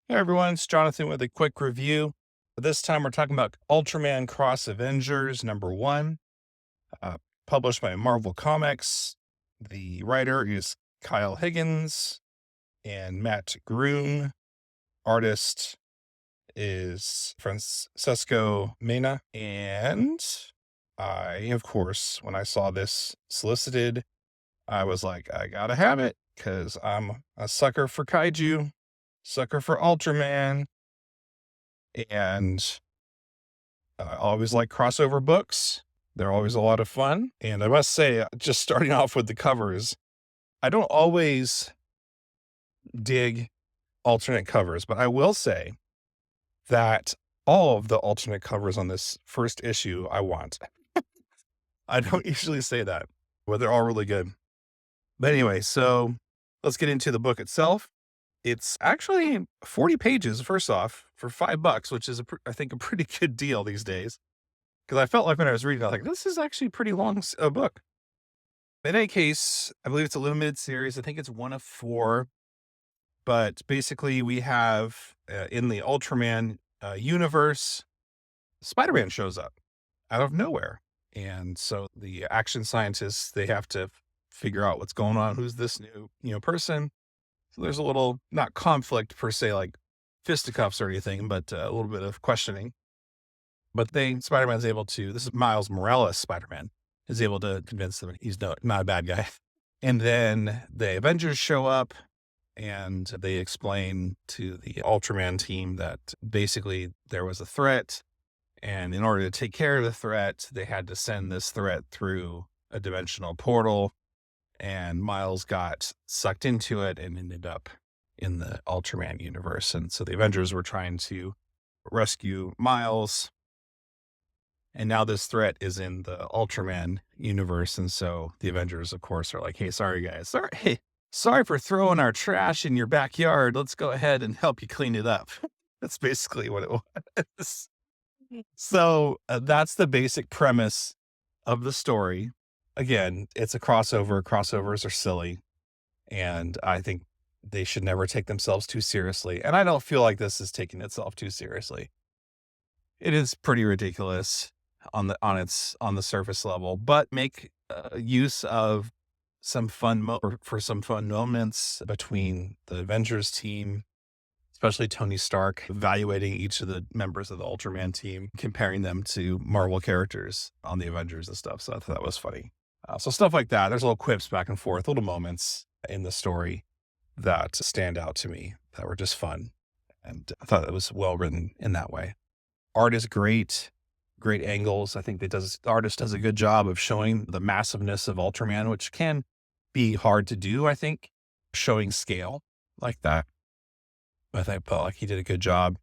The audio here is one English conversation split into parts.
Hey everyone, it's Jonathan with a quick review. This time we're talking about Ultraman X Avengers #1, uh, published by Marvel Comics. The writer is Kyle Higgins and Matt Groon. Artist is Francisco Mena. And of course, when I saw this solicited, I was like, I gotta have it because I'm a sucker for Kaiju, sucker for Ultraman, and I always like crossover books. They're always a lot of fun. And I must say, just starting off with the covers, I don't always dig alternate covers, but I will say that all of the alternate covers on this first issue I want. I don't usually say that, but they're all really good. But anyway, so let's get into the book itself. It's actually 40 pages, first off, for $5, which is, I think, a pretty good deal these days. Because I felt like when I was reading, I was like, this is actually a pretty long book. In any case, I believe it's a limited series. I think it's one of 4. But basically, we have in the Ultraman universe, Spider-Man shows up out of nowhere. And so the action scientists, they have to figure out what's going on. Who's this new person? So there's a little, not conflict per se, like fisticuffs or anything, but a little bit of questioning. But Spider-Man's able to, this is Miles Morales Spider-Man, is able to convince them he's not a bad guy. And then the Avengers show up and they explain to the Ultraman team that basically there was a threat. And in order to take care of the threat, they had to send this threat through a dimensional portal. And Miles got sucked into it and ended up in the Ultraman universe. And so the Avengers were trying to rescue Miles. And now this threat is in the Ultraman universe. And so the Avengers, of course, are like, hey, sorry, guys. Sorry for throwing our trash in your backyard. Let's go ahead and help you clean it up. That's basically what it was. So that's the basic premise of the story. Again, it's a crossover. Crossovers are silly. And I think they should never take themselves too seriously. And I don't feel like this is taking itself too seriously. It is pretty ridiculous on the surface level, but make use of some fun for some fun moments between the Avengers team, especially Tony Stark, evaluating each of the members of the Ultraman team, comparing them to Marvel characters on the Avengers and stuff. So I thought that was funny. So stuff like that. There's little quips back and forth, little moments in the story that stand out to me that were just fun. And I thought it was well written in that way. Art is great angles. I think the artist does a good job of showing the massiveness of Ultraman, which can be hard to do, I think, showing scale like that. But I felt like he did a good job.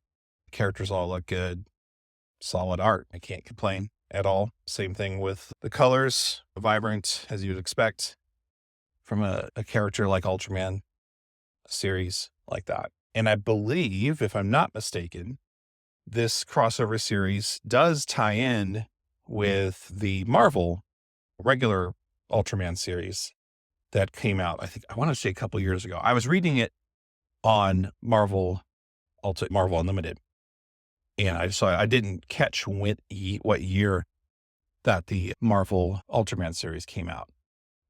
Characters all look good. Solid art. I can't complain at all. Same thing with the colors, vibrant as you'd expect from a character like Ultraman, a series like that. And I believe, if I'm not mistaken, this crossover series does tie in with the Marvel regular Ultraman series that came out, I want to say a couple years ago. I was reading it on Marvel Unlimited, and I didn't catch what year that the Marvel Ultraman series came out.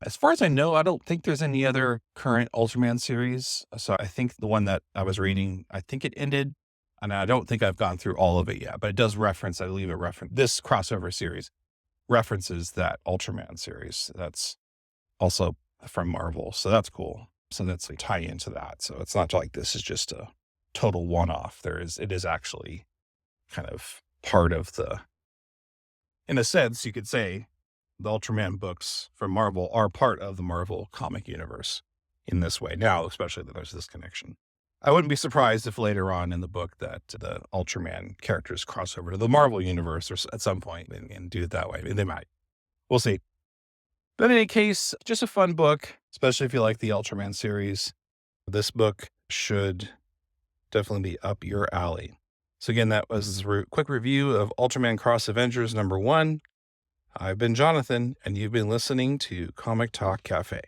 As far as I know, I don't think there's any other current Ultraman series. So I think the one that I was reading, I think it ended. And I don't think I've gone through all of it yet, but it does reference, this crossover series references that Ultraman series. That's also from Marvel. So that's cool. So that's a tie into that. So it's not like this is just a total one-off. It is actually kind of part of in a sense, you could say the Ultraman books from Marvel are part of the Marvel comic universe in this way now, especially that there's this connection. I wouldn't be surprised if later on in the book that the Ultraman characters cross over to the Marvel universe or at some point and do it that way. They might. We'll see. But in any case, just a fun book, especially if you like the Ultraman series. This book should definitely be up your alley. So again, that was a quick review of Ultraman X Avengers #1. I've been Jonathan, and you've been listening to Comic Talk Cafe.